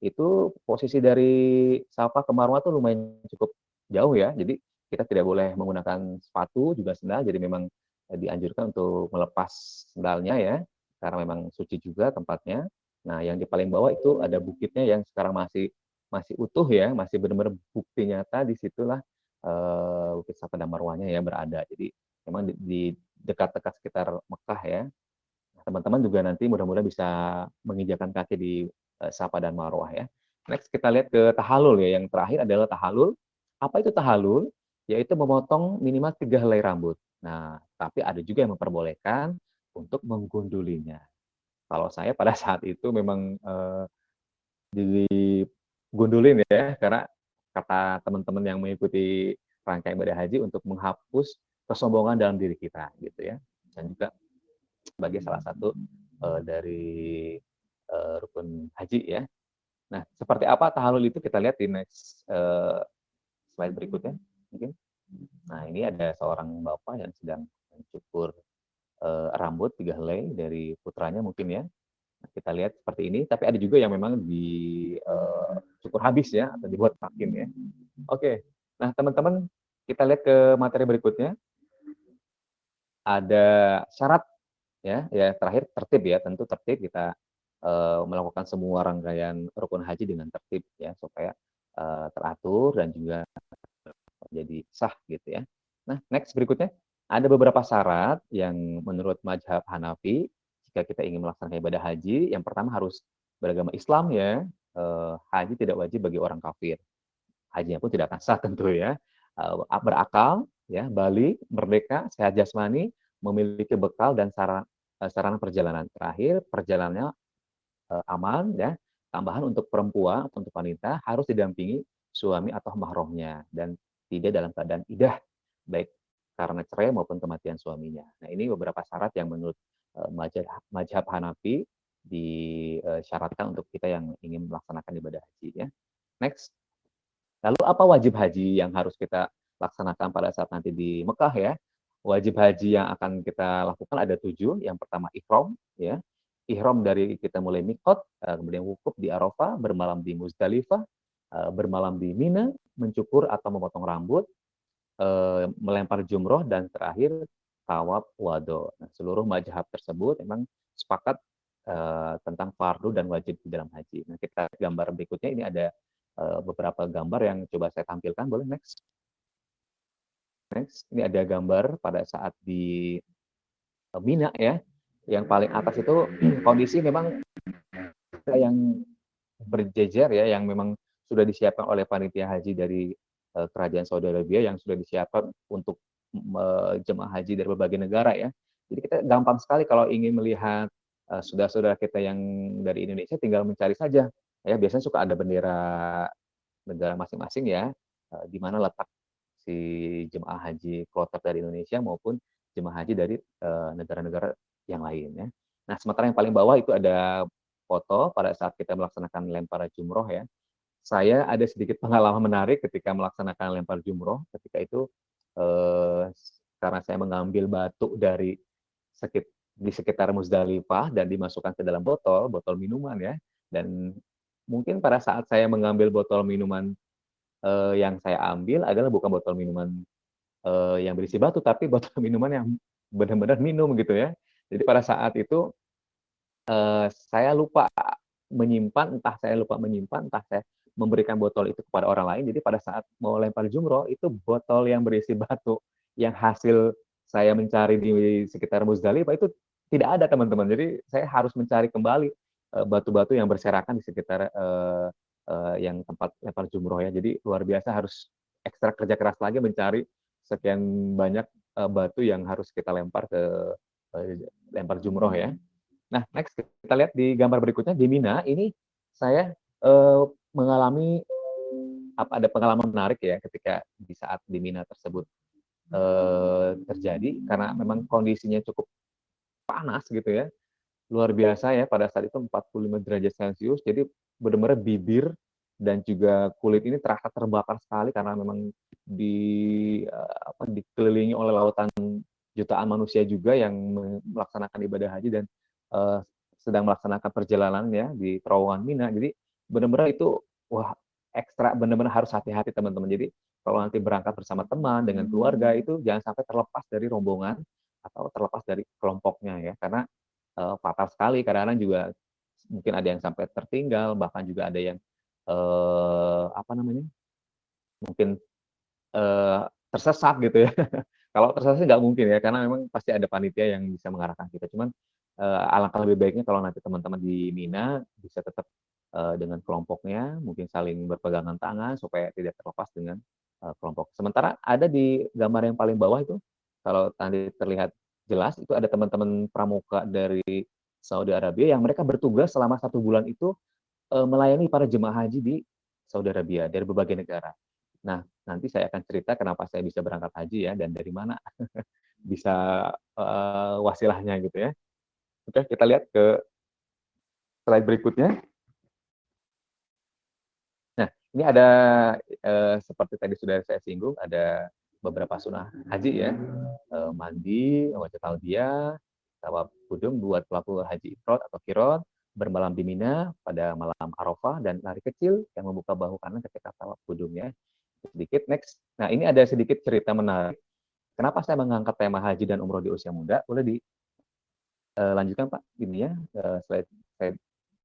itu posisi dari Safa ke Marwah tuh lumayan cukup jauh ya. Jadi kita tidak boleh menggunakan sepatu juga sendal. Jadi memang dianjurkan untuk melepas sendalnya ya, karena memang suci juga tempatnya. Nah, yang di paling bawah itu ada bukitnya yang sekarang masih masih utuh ya, masih benar-benar bukti nyata di situlah Bukit Safa dan Marwahnya ya berada. Jadi memang di dekat-dekat sekitar Mekah ya. Teman-teman juga nanti mudah-mudahan bisa menginjakan kaki di Safa dan Marwah ya. Next kita lihat ke tahallul ya. Yang terakhir adalah tahallul. Apa itu tahallul? Yaitu memotong minimal 3 helai rambut. Nah, tapi ada juga yang memperbolehkan untuk menggundulinya. Kalau saya pada saat itu memang digundulin ya, karena kata teman-teman yang mengikuti rangkaian ibadah haji untuk menghapus kesombongan dalam diri kita gitu ya. Dan juga sebagai salah satu dari rukun haji ya. Nah, seperti apa tahallul itu kita lihat di next slide berikutnya mungkin. Nah, ini ada seorang bapak yang sedang mencukur rambut 3 helai dari putranya mungkin ya. Nah, kita lihat seperti ini, tapi ada juga yang memang dicukur habis ya atau dibuat makin ya. Oke. Nah, teman-teman kita lihat ke materi berikutnya. Ada syarat ya terakhir tertib ya, tentu tertib kita melakukan semua rangkaian rukun haji dengan tertib ya supaya teratur dan juga jadi sah gitu ya. Nah, next berikutnya. Ada beberapa syarat yang menurut mazhab Hanafi jika kita ingin melaksanakan ibadah haji. Yang pertama harus beragama Islam ya. Haji tidak wajib bagi orang kafir. Hajinya pun tidak akan sah tentu ya. Berakal, ya, balik, merdeka, sehat jasmani, memiliki bekal dan sarana perjalanan. Terakhir, perjalanannya aman ya. Tambahan untuk perempuan atau untuk wanita harus didampingi suami atau mahramnya dan tidak dalam keadaan idah, baik karena cerai maupun kematian suaminya. Nah, ini beberapa syarat yang menurut mazhab Hanafi disyaratkan untuk kita yang ingin melaksanakan ibadah haji ya. Next. Lalu apa wajib haji yang harus kita laksanakan pada saat nanti di Mekah ya? Wajib haji yang akan kita lakukan ada 7. Yang pertama ihram ya. Ihram dari kita mulai mikot, kemudian wukuf di Arafah, bermalam di Muzdalifah, bermalam di Mina, mencukur atau memotong rambut, melempar jumroh, dan terakhir tawaf wado. Nah, seluruh mazhab tersebut memang sepakat tentang fardu dan wajib di dalam haji. Nah, kita gambar berikutnya ini ada beberapa gambar yang coba saya tampilkan. Boleh next? Next. Ini ada gambar pada saat di Mina ya. Yang paling atas itu kondisi memang yang berjejer ya, yang memang sudah disiapkan oleh panitia haji dari kerajaan Saudi Arabia yang sudah disiapkan untuk jemaah haji dari berbagai negara ya. Jadi kita gampang sekali kalau ingin melihat saudara-saudara kita yang dari Indonesia, tinggal mencari saja. Ya, biasanya suka ada bendera negara masing-masing ya, di mana letak si jemaah haji kloter dari Indonesia maupun jemaah haji dari negara-negara yang lain ya. Nah, sementara yang paling bawah itu ada foto pada saat kita melaksanakan lempar jumroh ya. Saya ada sedikit pengalaman menarik ketika melaksanakan lempar jumroh. Ketika itu karena saya mengambil batu dari di sekitar Muzdalifah dan dimasukkan ke dalam botol minuman ya. Dan mungkin pada saat saya mengambil botol minuman yang saya ambil adalah bukan botol minuman yang berisi batu, tapi botol minuman yang benar-benar minum gitu ya. Jadi pada saat itu saya lupa menyimpan, entah saya lupa menyimpan, entah saya memberikan botol itu kepada orang lain. Jadi pada saat mau lempar jumroh, itu botol yang berisi batu yang hasil saya mencari di sekitar Muzdalifah itu tidak ada, teman-teman. Jadi saya harus mencari kembali batu-batu yang berserakan di sekitar yang tempat lempar jumroh ya. Jadi luar biasa, harus ekstra kerja keras lagi mencari sekian banyak batu yang harus kita lempar ke lempar jumroh ya. Nah, next kita lihat di gambar berikutnya di Mina. Ini saya mengalami ada pengalaman menarik ya ketika di saat di Mina tersebut terjadi, karena memang kondisinya cukup panas gitu ya. Luar biasa ya, pada saat itu 45 derajat Celcius. Jadi benar-benar bibir dan juga kulit ini terasa terbakar sekali karena memang dikelilingi oleh lautan jutaan manusia juga yang melaksanakan ibadah haji dan sedang melaksanakan perjalanan ya di terowongan Mina. Jadi benar-benar itu ekstra, benar-benar harus hati-hati teman-teman. Jadi kalau nanti berangkat bersama teman dengan keluarga itu jangan sampai terlepas dari rombongan atau terlepas dari kelompoknya ya, karena fatal sekali. Kadang-kadang juga mungkin ada yang sampai tertinggal, bahkan juga ada yang mungkin tersesat gitu ya. Kalau tersesat nggak mungkin ya, karena memang pasti ada panitia yang bisa mengarahkan kita. Cuman alangkah lebih baiknya kalau nanti teman-teman di Mina bisa tetap dengan kelompoknya, mungkin saling berpegangan tangan supaya tidak terlepas dengan kelompok. Sementara ada di gambar yang paling bawah itu, kalau tadi terlihat jelas, itu ada teman-teman pramuka dari Saudi Arabia yang mereka bertugas selama 1 bulan itu melayani para jemaah haji di Saudi Arabia dari berbagai negara. Nah, nanti saya akan cerita kenapa saya bisa berangkat haji ya, dan dari mana bisa wasilahnya gitu ya. Oke, kita lihat ke slide berikutnya. Nah, ini ada seperti tadi sudah saya singgung, ada beberapa sunnah haji ya. Mandi, wajib talbiyah, tawaf kudum buat pelaku haji ifrad atau kirot, bermalam di Mina pada malam Arafah, dan lari kecil yang membuka bahu kanan ketika tawaf kudum ya. Sedikit next. Nah, ini ada sedikit cerita menarik. Kenapa saya mengangkat tema haji dan umroh di usia muda? Boleh dilanjutkan Pak ini ya,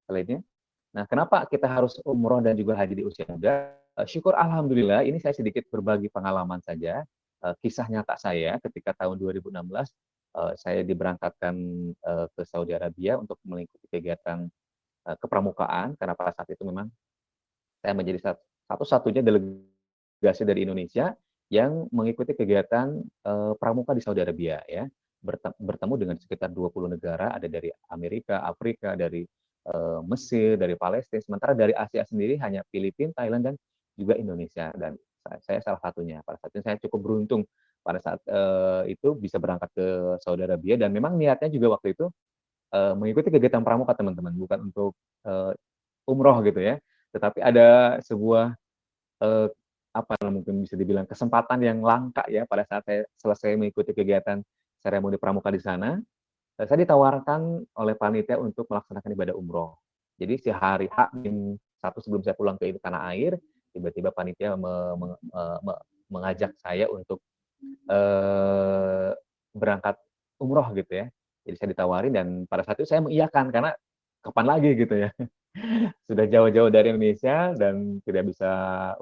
slide-nya. Nah, kenapa kita harus umroh dan juga haji di usia muda? Syukur alhamdulillah, ini saya sedikit berbagi pengalaman saja. kisah nyata saya ketika tahun 2016 saya diberangkatkan ke Saudi Arabia untuk mengikuti kegiatan kepramukaan, karena pada saat itu memang saya menjadi satu-satunya delegasi dari Indonesia yang mengikuti kegiatan pramuka di Saudi Arabia ya. Bertemu dengan sekitar 20 negara, ada dari Amerika, Afrika, dari Mesir, dari Palestina. Sementara dari Asia sendiri hanya Filipina, Thailand, dan juga Indonesia. Dan saya salah satunya. Pada saat itu saya cukup beruntung pada saat itu bisa berangkat ke Saudi Arabia, dan memang niatnya juga waktu itu mengikuti kegiatan pramuka, teman-teman, bukan untuk umroh gitu ya. Tetapi ada sebuah eh, apa mungkin bisa dibilang kesempatan yang langka ya pada saat saya selesai mengikuti kegiatan seremoni pramuka di sana. Saya ditawarkan oleh panitia untuk melaksanakan ibadah umroh. Jadi sehari H-1 sebelum saya pulang ke tanah air, tiba-tiba panitia mengajak saya untuk berangkat umroh gitu ya. Jadi saya ditawarin, dan pada saat itu saya mengiyakan karena kapan lagi gitu ya. Sudah jauh-jauh dari Indonesia dan tidak bisa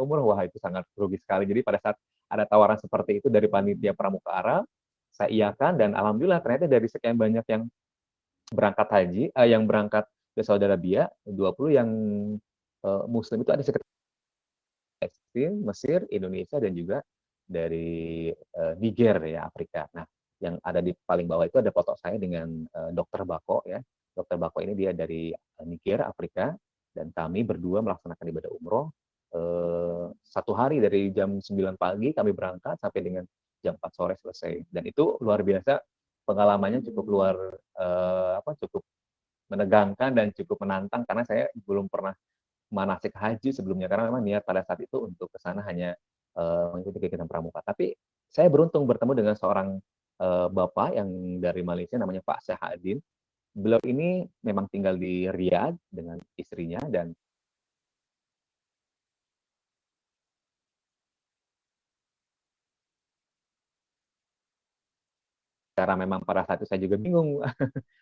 umroh, wah itu sangat rugi sekali. Jadi pada saat ada tawaran seperti itu dari panitia Pramuka Arab, saya iakan, dan alhamdulillah ternyata dari sekian banyak yang berangkat haji, yang berangkat ke Saudi Arabia, 20 yang muslim itu ada sekitar Mesir, Indonesia, dan juga dari Niger ya, Afrika. Nah, yang ada di paling bawah itu ada foto saya dengan Dr. Bako ya. Dr. Bako ini dia dari Niger, Afrika, dan kami berdua melaksanakan ibadah umroh. Satu hari dari jam 9 pagi kami berangkat sampai dengan jam 4 sore selesai. Dan itu luar biasa, pengalamannya cukup cukup menegangkan dan cukup menantang, karena saya belum pernah manasik haji sebelumnya, karena memang niat pada saat itu untuk ke sana hanya mengikuti kegiatan pramuka. Tapi saya beruntung bertemu dengan seorang bapak yang dari Malaysia, namanya Pak Syahadin. Beliau ini memang tinggal di Riyadh dengan istrinya, dan karena memang pada saat itu saya juga bingung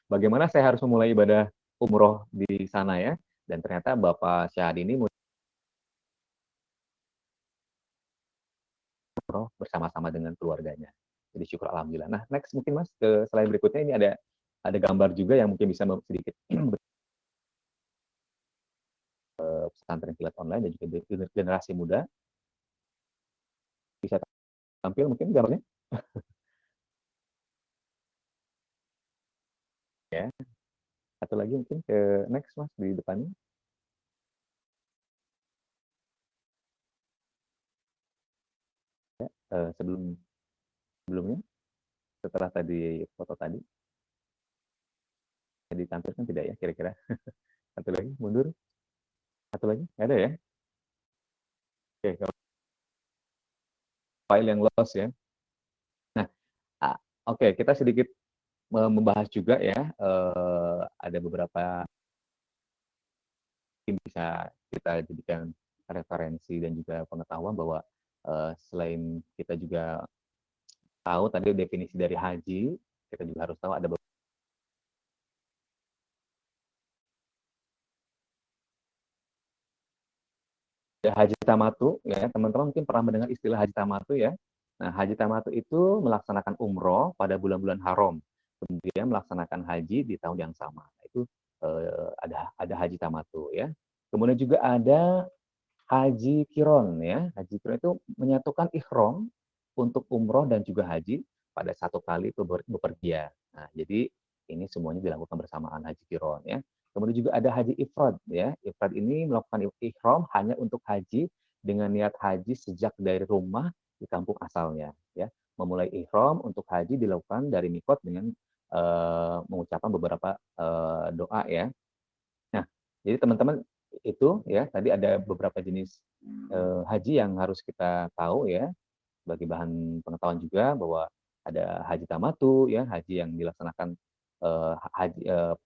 bagaimana saya harus memulai ibadah umroh di sana ya. Dan ternyata Bapak Syahadin ini umroh bersama-sama dengan keluarganya. Jadi syukur alhamdulillah. Nah, next mungkin Mas ke slide berikutnya, ini ada gambar juga yang mungkin bisa sedikit pesantren kilat online dan juga generasi muda. Bisa tampil mungkin gambarnya ya. Satu lagi mungkin ke next Mas di depannya. Sebelum sebelumnya, setelah tadi foto tadi ditampilkan tidak ya kira-kira. Satu lagi mundur, satu lagi nggak ada ya. Oke, kalau file yang lost ya. Nah, oke, kita sedikit membahas juga ya, ada beberapa yang bisa kita jadikan referensi dan juga pengetahuan bahwa selain kita juga tahu tadi definisi dari haji, kita juga harus tahu ada haji tamatu ya, teman-teman mungkin pernah mendengar istilah haji tamatu ya. Nah, haji tamatu itu melaksanakan umroh pada bulan-bulan haram, kemudian melaksanakan haji di tahun yang sama. Itu ada haji tamatu ya. Kemudian juga ada haji kiron ya. Haji kiron itu menyatukan ihram untuk umroh dan juga haji pada satu kali bepergian. Nah, jadi ini semuanya dilakukan bersamaan haji kiron ya. Kemudian juga ada haji ifrad ya. Ifrad ini melakukan ihram hanya untuk haji dengan niat haji sejak dari rumah di kampung asalnya ya. Memulai ihram untuk haji dilakukan dari mikot dengan mengucapkan beberapa doa ya. Nah, jadi teman-teman itu ya tadi ada beberapa jenis haji yang harus kita tahu ya, bagi bahan pengetahuan juga, bahwa ada haji tamatu ya, haji yang dilaksanakan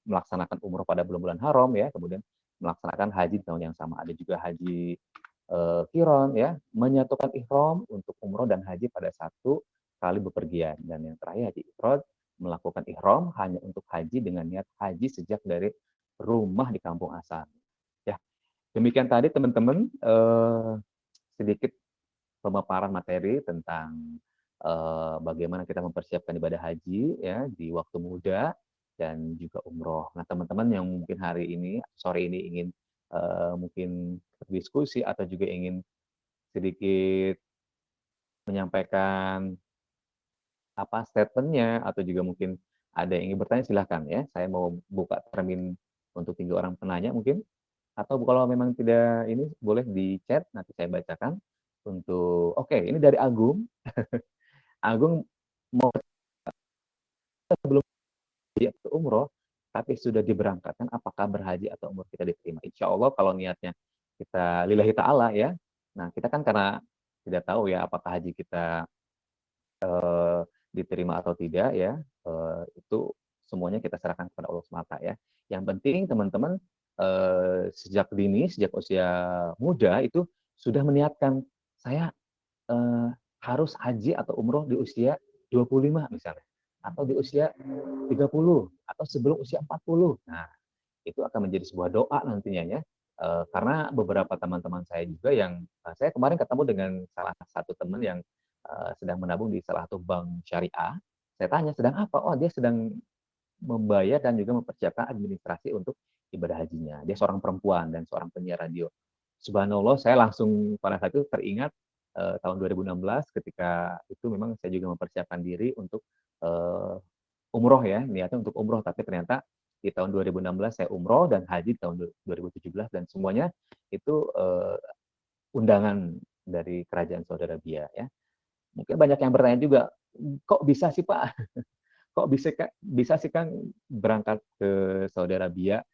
melaksanakan umroh pada bulan-bulan haram ya, kemudian melaksanakan haji di tahun yang sama. Ada juga haji kiron ya, menyatukan ihram untuk umroh dan haji pada satu kali bepergian. Dan yang terakhir haji ifrad, melakukan ihram hanya untuk haji dengan niat haji sejak dari rumah di kampung asal. Ya, demikian tadi teman-teman sedikit pemaparan materi tentang bagaimana kita mempersiapkan ibadah haji ya di waktu muda dan juga umroh. Nah, teman-teman yang mungkin hari ini, sore ini ingin mungkin berdiskusi atau juga ingin sedikit menyampaikan apa statement-nya atau juga mungkin ada yang ingin bertanya silahkan ya. Saya mau buka termin untuk 3 orang penanya mungkin atau kalau memang tidak ini boleh di chat nanti saya bacakan untuk oke ini dari Agung. Agung mau belum haji atau umroh tapi sudah diberangkatkan apakah berhaji atau umroh kita diterima? Insya Allah kalau niatnya kita lillahi ta'ala ya. Nah kita kan karena tidak tahu ya apakah haji kita diterima atau tidak ya, itu semuanya kita serahkan kepada Allah semata ya. Yang penting teman-teman sejak dini, sejak usia muda itu sudah meniatkan saya harus haji atau umroh di usia 25 misalnya, atau di usia 30 atau sebelum usia 40. Nah, itu akan menjadi sebuah doa nantinya ya. Karena beberapa teman-teman saya juga yang saya kemarin ketemu dengan salah satu teman yang sedang menabung di salah satu bank syariah. Saya tanya sedang apa? Oh, dia sedang membayar dan juga mempersiapkan administrasi untuk ibadah hajinya. Dia seorang perempuan dan seorang penyiar radio. Subhanallah, saya langsung pada saat itu teringat tahun 2016 ketika itu memang saya juga mempersiapkan diri untuk umroh ya, niatnya untuk umroh, tapi ternyata di tahun 2016 saya umroh dan haji di tahun 2017 dan semuanya itu undangan dari kerajaan Saudi Arabia ya. Mungkin banyak yang bertanya juga, kok bisa sih Pak? Kok bisa sih Kang berangkat ke Saudi Arabia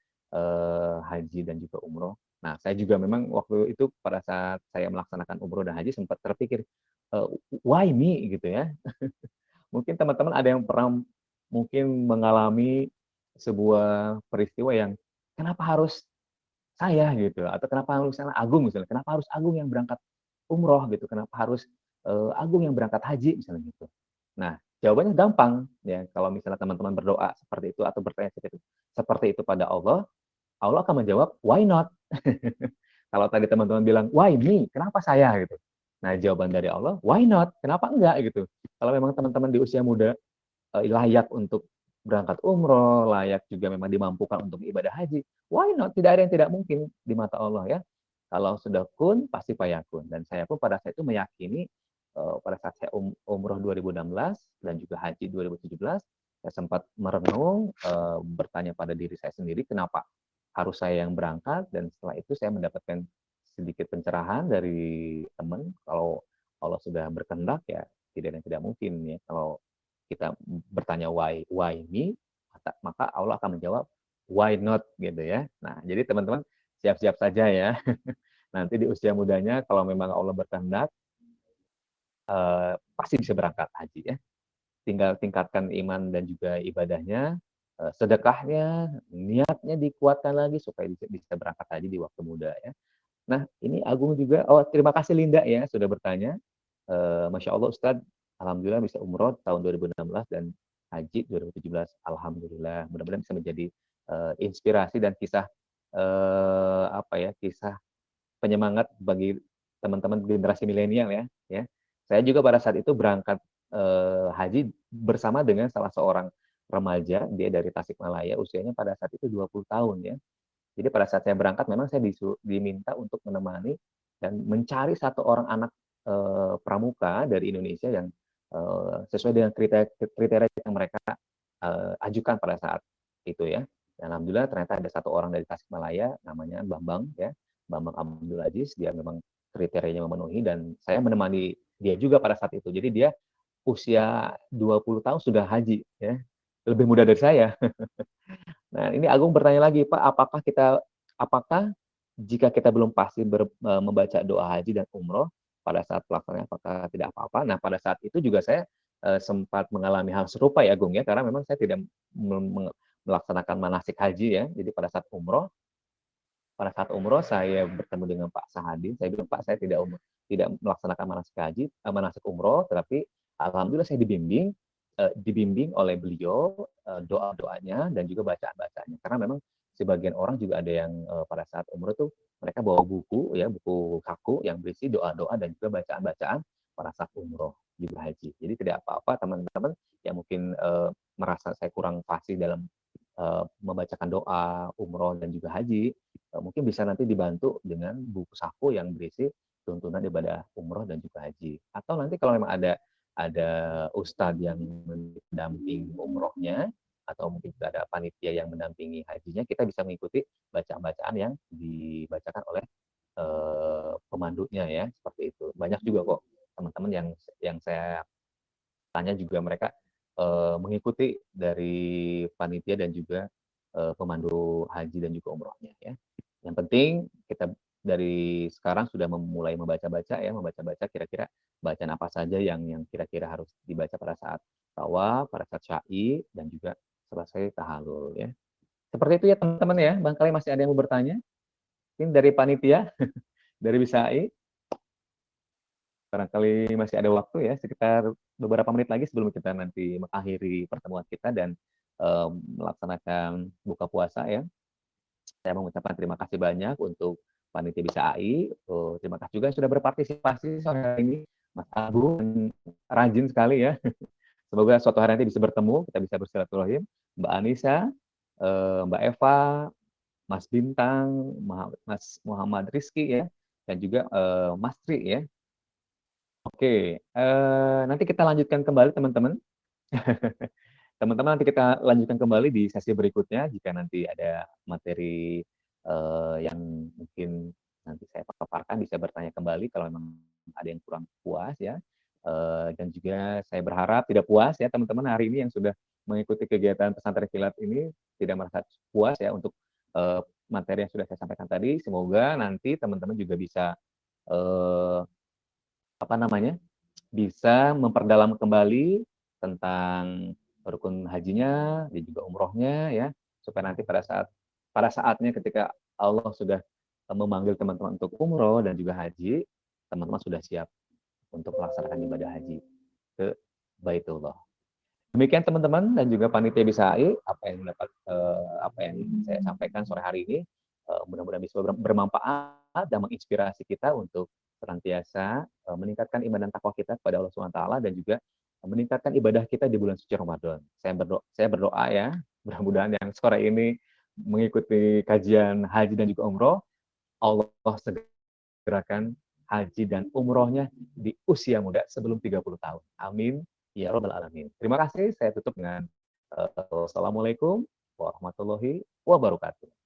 haji dan juga umroh? Nah, saya juga memang waktu itu pada saat saya melaksanakan umroh dan haji sempat terpikir, why me gitu ya. Mungkin teman-teman ada yang pernah mungkin mengalami sebuah peristiwa yang kenapa harus saya gitu atau kenapa harus misalnya Agung misalnya, kenapa harus Agung yang berangkat umroh gitu, kenapa harus Agung yang berangkat haji misalnya gitu. Nah, jawabannya gampang ya kalau misalnya teman-teman berdoa seperti itu atau bertanya seperti itu pada Allah, Allah akan menjawab why not. Kalau tadi teman-teman bilang why me, kenapa saya gitu. Nah, jawaban dari Allah why not, kenapa enggak gitu. Kalau memang teman-teman di usia muda layak untuk berangkat umroh, layak juga memang dimampukan untuk ibadah haji. Why not? Tidak ada yang tidak mungkin di mata Allah ya. Kalau sudah kun, pasti fayakun. Dan saya pun pada saat itu meyakini pada saat saya umroh 2016 dan juga haji 2017, saya sempat merenung, bertanya pada diri saya sendiri, kenapa harus saya yang berangkat? Dan setelah itu saya mendapatkan sedikit pencerahan dari teman, kalau Allah sudah berkehendak ya tidak ada yang tidak mungkin ya. Kalau kita bertanya why me, maka Allah akan menjawab why not gitu ya. Nah, jadi teman-teman siap-siap saja ya. Nanti di usia mudanya kalau memang Allah berkehendak pasti bisa berangkat haji ya. Tinggal tingkatkan iman dan juga ibadahnya, sedekahnya, niatnya dikuatkan lagi supaya bisa berangkat haji di waktu muda ya. Nah, ini Agung juga, oh terima kasih Linda ya sudah bertanya. Masya Allah Ustadz, Alhamdulillah bisa umroh tahun 2016 dan haji 2017. Alhamdulillah, mudah-mudahan bisa menjadi inspirasi dan kisah apa ya, kisah penyemangat bagi teman-teman generasi milenial ya. Ya, saya juga pada saat itu berangkat haji bersama dengan salah seorang remaja, dia dari Tasikmalaya, usianya pada saat itu 20 tahun ya. Jadi pada saat saya berangkat memang saya diminta untuk menemani dan mencari satu orang anak pramuka dari Indonesia yang sesuai dengan kriteria yang mereka ajukan pada saat itu ya. Dan alhamdulillah ternyata ada satu orang dari Tasikmalaya namanya Bambang ya, Bambang Abdul Aziz, dia memang kriterianya memenuhi dan saya menemani dia juga pada saat itu. Jadi dia usia 20 tahun sudah haji ya. Lebih muda dari saya. Nah, ini Agung bertanya lagi, Pak, apakah jika kita belum pasti membaca doa haji dan umroh pada saat pelaksanaan apakah tidak apa-apa? Nah, pada saat itu juga saya sempat mengalami hal serupa ya, Agung ya, karena memang saya tidak melaksanakan manasik haji ya. Jadi pada saat umroh saya bertemu dengan Pak Sahadin, saya bilang Pak saya tidak melaksanakan manasik umroh, tetapi alhamdulillah saya dibimbing oleh beliau doa-doanya dan juga bacaan-bacaannya. Karena memang sebagian orang juga ada yang pada saat umroh tuh mereka bawa buku ya, buku kaku yang berisi doa-doa dan juga bacaan-bacaan pada saat umroh juga haji. Jadi tidak apa-apa teman-teman yang mungkin merasa saya kurang fasih dalam membacakan doa umroh dan juga haji, mungkin bisa nanti dibantu dengan buku saku yang berisi tuntunan ibadah umroh dan juga haji. Atau nanti kalau memang ada ustadz yang mendampingi umrohnya atau mungkin juga ada panitia yang mendampingi hajinya, kita bisa mengikuti bacaan-bacaan yang dibacakan oleh pemandunya ya, seperti itu. Banyak juga kok teman-teman yang saya tanya juga mereka mengikuti dari panitia dan juga pemandu haji dan juga umrohnya ya. Yang penting kita dari sekarang sudah mulai membaca-baca kira-kira bacaan apa saja yang kira-kira harus dibaca pada saat tawaf, pada saat syai dan juga selesai tahallul ya. Seperti itu ya teman-teman ya. Barangkali masih ada yang mau bertanya? Mungkin dari panitia, dari Bisai. Barangkali masih ada waktu ya, sekitar beberapa menit lagi sebelum kita nanti mengakhiri pertemuan kita dan melaksanakan buka puasa ya. Saya mengucapkan terima kasih banyak untuk panitia Bisai. Terima kasih juga yang sudah berpartisipasi sore hari ini. Mas Agung rajin sekali ya. Semoga suatu hari nanti bisa bertemu, kita bisa bersilaturahim. Mbak Anissa, Mbak Eva, Mas Bintang, Mas Muhammad Rizky ya, dan juga Mas Tri ya. Oke, nanti kita lanjutkan kembali teman-teman. Teman-teman nanti kita lanjutkan kembali di sesi berikutnya jika nanti ada materi yang mungkin nanti saya paparkan bisa bertanya kembali kalau memang ada yang kurang puas ya. Dan juga saya berharap tidak puas ya teman-teman hari ini yang sudah mengikuti kegiatan pesantren kilat ini tidak merasa puas ya untuk materi yang sudah saya sampaikan tadi. Semoga nanti teman-teman juga bisa apa namanya bisa memperdalam kembali tentang rukun hajinya dan juga umrohnya ya supaya nanti pada saatnya ketika Allah sudah memanggil teman-teman untuk umroh dan juga haji, teman-teman sudah siap untuk melaksanakan ibadah haji ke Baitullah. Demikian teman-teman dan juga panitia Bisai apa yang saya sampaikan sore hari ini mudah-mudahan bisa bermanfaat dan menginspirasi kita untuk senantiasa meningkatkan iman dan takwa kita kepada Allah Subhanahu wa taala dan juga meningkatkan ibadah kita di bulan suci Ramadan. Saya berdoa ya, mudah-mudahan yang sore ini mengikuti kajian haji dan juga umroh, Allah segerakan haji dan umrohnya di usia muda sebelum 30 tahun. Amin. Ya Rabbal Alamin. Terima kasih. Saya tutup dengan Assalamualaikum warahmatullahi wabarakatuh.